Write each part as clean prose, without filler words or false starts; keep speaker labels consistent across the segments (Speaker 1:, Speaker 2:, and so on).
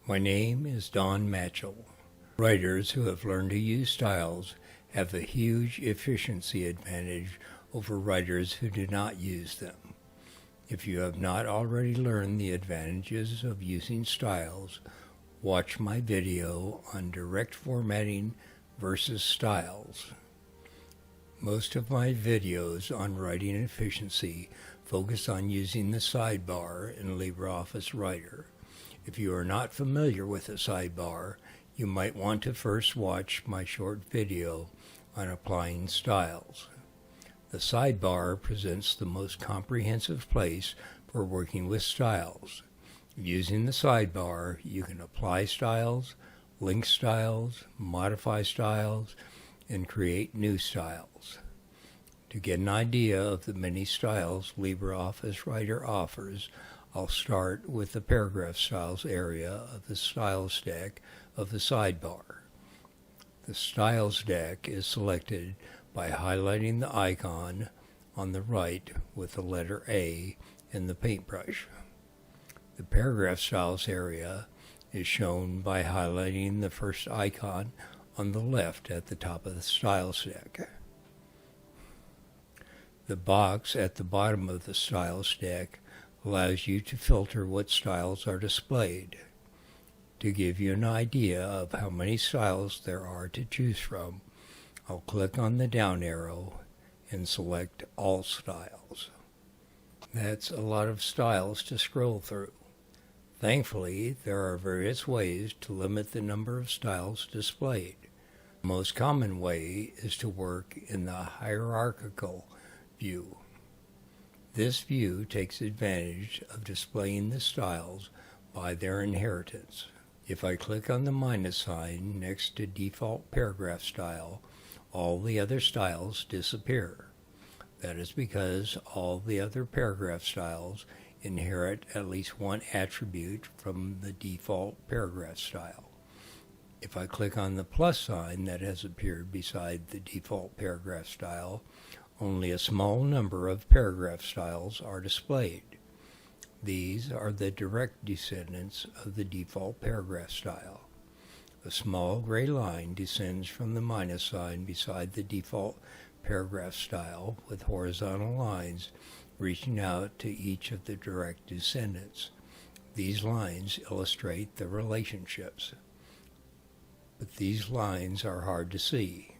Speaker 1: My name is Don Matschull. Writers who have learned to use styles have a huge efficiency advantage over writers who do not use them. If you have not already learned the advantages of using styles, watch my video on direct formatting versus styles. Most of my videos on writing efficiency focus on using the sidebar in LibreOffice Writer. If you are not familiar with the sidebar, you might want to first watch my short video on applying styles. The sidebar presents the most comprehensive place for working with styles. Using the sidebar, you can apply styles, link styles, modify styles, and create new styles. To get an idea of the many styles LibreOffice Writer offers, I'll start with the paragraph styles area of the styles deck of the sidebar. The styles deck is selected by highlighting the icon on the right with the letter A in the paintbrush. The paragraph styles area is shown by highlighting the first icon on the left at the top of the styles deck. The box at the bottom of the styles deck allows you to filter what styles are displayed. To give you an idea of how many styles there are to choose from, I'll click on the down arrow and select All Styles. That's a lot of styles to scroll through. Thankfully, there are various ways to limit the number of styles displayed. The most common way is to work in the hierarchical view. This view takes advantage of displaying the styles by their inheritance. If I click on the minus sign next to default paragraph style, all the other styles disappear. That is because all the other paragraph styles inherit at least one attribute from the default paragraph style. If I click on the plus sign that has appeared beside the default paragraph style, only a small number of paragraph styles are displayed. These are the direct descendants of the default paragraph style. A small gray line descends from the minus sign beside the default paragraph style with horizontal lines reaching out to each of the direct descendants. These lines illustrate the relationships, but these lines are hard to see.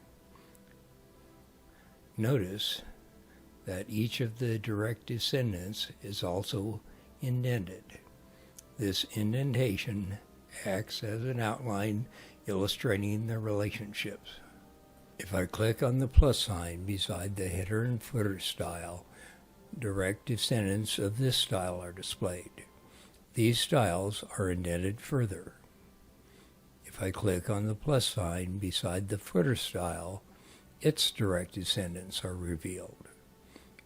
Speaker 1: Notice that each of the direct descendants is also indented. This indentation acts as an outline illustrating the relationships. If I click on the plus sign beside the header and footer style, direct descendants of this style are displayed. These styles are indented further. If I click on the plus sign beside the footer style, its direct descendants are revealed.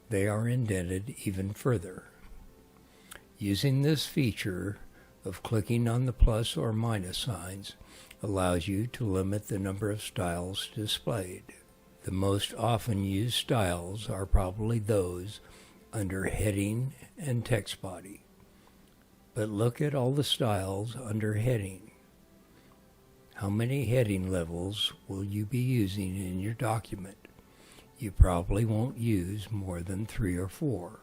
Speaker 1: They are indented even further. Using this feature of clicking on the plus or minus signs allows you to limit the number of styles displayed. The most often used styles are probably those under heading and text body. But look at all the styles under heading. How many heading levels will you be using in your document? You probably won't use more than 3 or 4.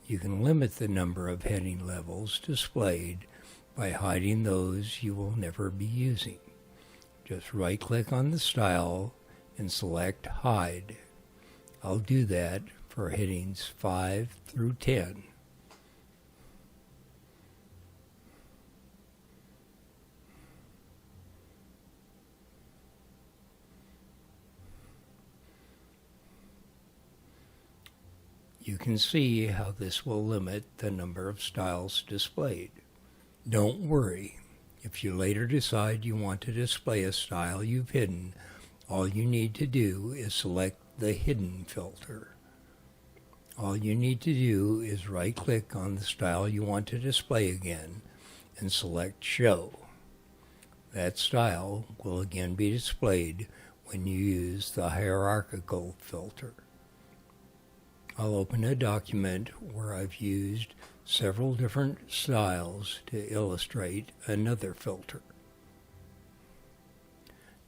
Speaker 1: You can limit the number of heading levels displayed by hiding those you will never be using. Just right-click on the style and select Hide. I'll do that for headings 5 through 10. You can see how this will limit the number of styles displayed. Don't worry. If you later decide you want to display a style you've hidden, all you need to do is select the Hidden filter. All you need to do is right-click on the style you want to display again and select Show. That style will again be displayed when you use the hierarchical filter. I'll open a document where I've used several different styles to illustrate another filter.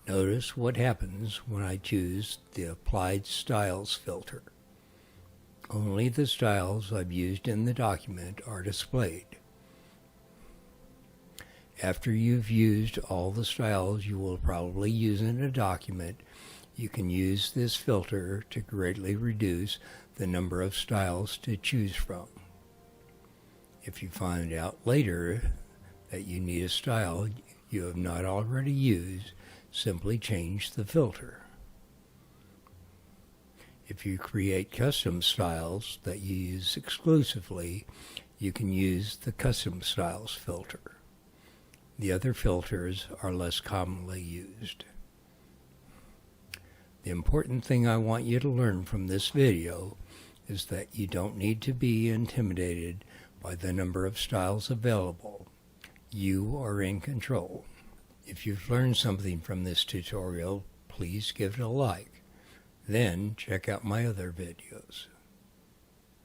Speaker 1: Notice what happens when I choose the Applied Styles filter. Only the styles I've used in the document are displayed. After you've used all the styles you will probably use in a document, you can use this filter to greatly reduce the number of styles to choose from. If you find out later that you need a style you have not already used, simply change the filter. If you create custom styles that you use exclusively, you can use the Custom Styles filter. The other filters are less commonly used. The important thing I want you to learn from this video is that you don't need to be intimidated by the number of styles available. You are in control. If you've learned something from this tutorial, please give it a like. Then check out my other videos.